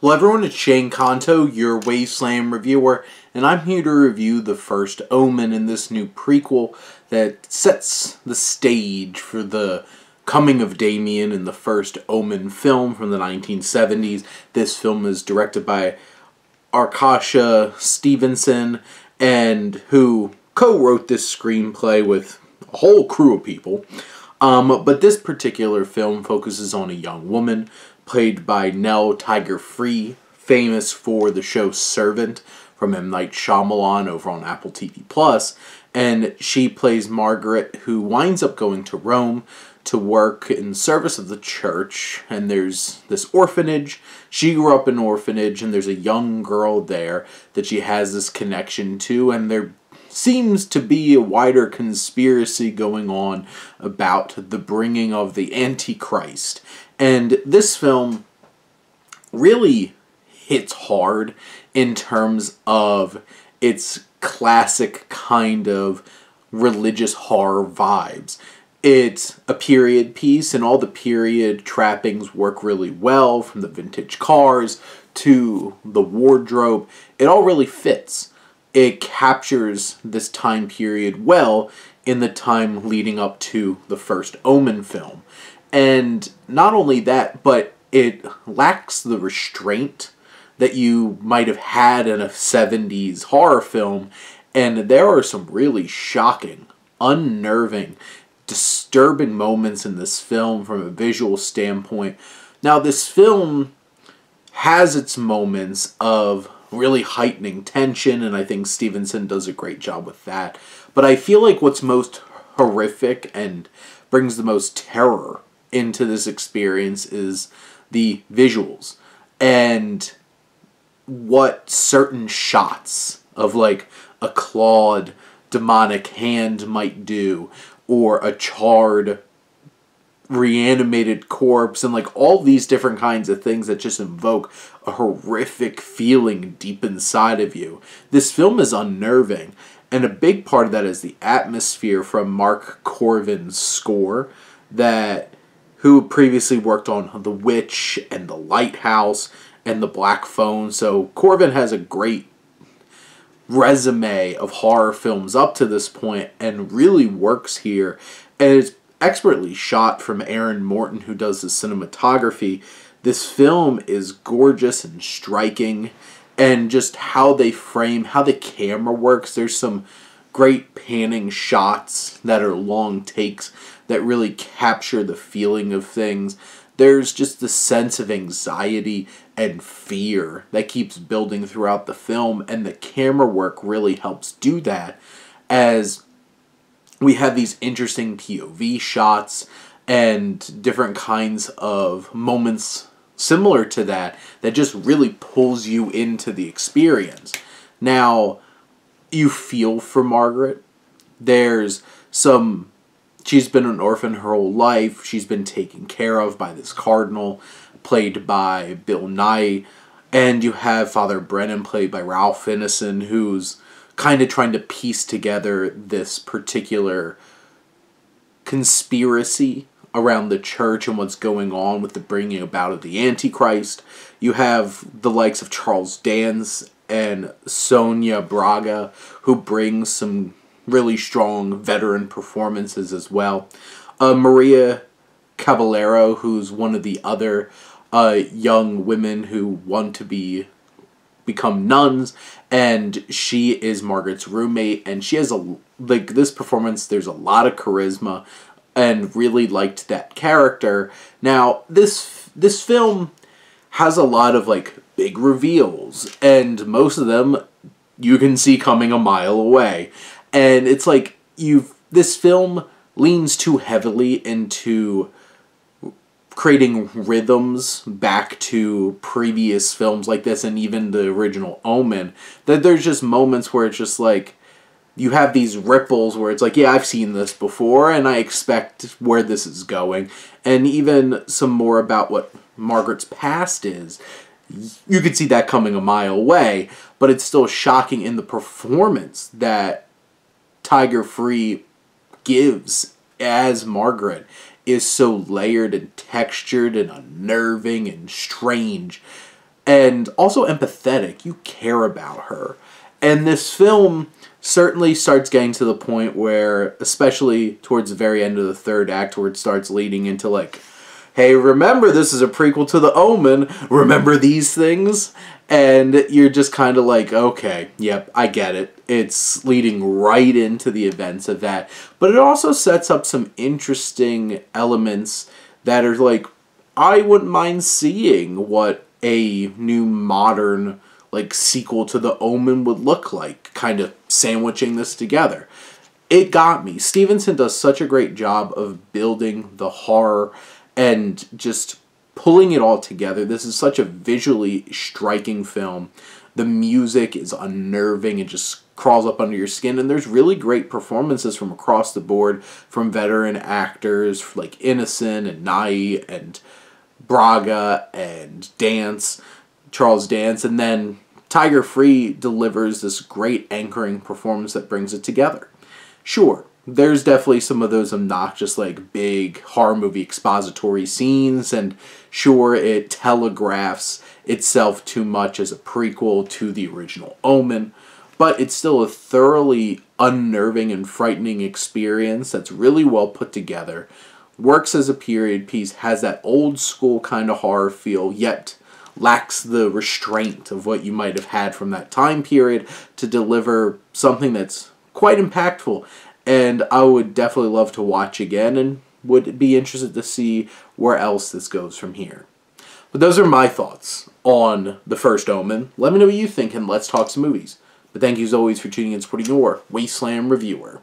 Hello everyone, it's Shane Kanto, your Wasteland reviewer, and I'm here to review the first Omen in this new prequel that sets the stage for the coming of Damien in the first Omen film from the 1970s. This film is directed by Arkasha Stevenson, and who co-wrote this screenplay with a whole crew of people. But this particular film focuses on a young woman played by Nell Tiger-Free, famous for the show Servant from M. Night Shyamalan over on Apple TV+. And she plays Margaret, who winds up going to Rome to work in service of the church. And there's this orphanage. She grew up in an orphanage, and there's a young girl there that she has this connection to, and there seems to be a wider conspiracy going on about the bringing of the Antichrist. And this film really hits hard in terms of its classic kind of religious horror vibes. It's a period piece, and all the period trappings work really well, from the vintage cars to the wardrobe. It all really fits. It captures this time period well in the time leading up to the first Omen film. And not only that, but it lacks the restraint that you might have had in a 70s horror film. And there are some really shocking, unnerving, disturbing moments in this film from a visual standpoint. Now, this film has its moments of really heightening tension, and I think Stevenson does a great job with that. But I feel like what's most horrific and brings the most terror into this experience is the visuals, and what certain shots of like a clawed demonic hand might do, or a charred reanimated corpse, and like all these different kinds of things that just invoke a horrific feeling deep inside of you. This film is unnerving, and a big part of that is the atmosphere from Mark Corvin's score, who previously worked on The Witch and The Lighthouse and The Black Phone. So Corvin has a great resume of horror films up to this point and really works here. And it's expertly shot from Aaron Morton, who does the cinematography. This film is gorgeous and striking, and just how they frame, how the camera works. There's some great panning shots that are long takes that really capture the feeling of things. There's just the sense of anxiety and fear that keeps building throughout the film, and the camera work really helps do that, as we have these interesting POV shots and different kinds of moments similar to that just really pulls you into the experience. Now, you feel for Margaret. She's been an orphan her whole life. She's been taken care of by this cardinal, played by Bill Nighy. And you have Father Brennan, played by Ralph Ineson, who's kind of trying to piece together this particular conspiracy around the church and what's going on with the bringing about of the Antichrist. You have the likes of Charles Dance and Sonia Braga, who brings some really strong veteran performances as well. Maria Caballero, who's one of the other young women who want to become nuns, and she is Margaret's roommate, and she has this performance, there's a lot of charisma, and really liked that character. Now, this film has a lot of like big reveals, and most of them you can see coming a mile away. And it's like this film leans too heavily into creating rhythms back to previous films like this, and even the original Omen, that there's just moments where it's just like you have these ripples where it's like, yeah, I've seen this before, and I expect where this is going. And even some more about what Margaret's past is, you could see that coming a mile away, but it's still shocking in the performance that Tiger-Free gives as Margaret is so layered and textured and unnerving and strange. and also empathetic. You care about her. And this film certainly starts getting to the point where, especially towards the very end of the third act, where it starts leading into like, hey, remember this is a prequel to the Omen, remember these things? And you're just kind of like, okay, yep, I get it. It's leading right into the events of that. But it also sets up some interesting elements that are like, I wouldn't mind seeing what a new modern like sequel to the Omen would look like, kind of sandwiching this together. It got me. Stevenson does such a great job of building the horror and just pulling it all together. This is such a visually striking film. The music is unnerving. It just crawls up under your skin. And there's really great performances from across the board from veteran actors like Innocent and Nye and Braga and Charles Dance. And then Tiger Free delivers this great anchoring performance that brings it together. Sure, there's definitely some of those obnoxious, like, big horror movie expository scenes, and sure, it telegraphs itself too much as a prequel to the original Omen, but it's still a thoroughly unnerving and frightening experience that's really well put together, works as a period piece, has that old school kind of horror feel, yet lacks the restraint of what you might have had from that time period to deliver something that's quite impactful. And I would definitely love to watch again and would be interested to see where else this goes from here. But those are my thoughts on the first Omen. Let me know what you think and let's talk some movies. But thank you as always for tuning in and supporting your Wasteland reviewer.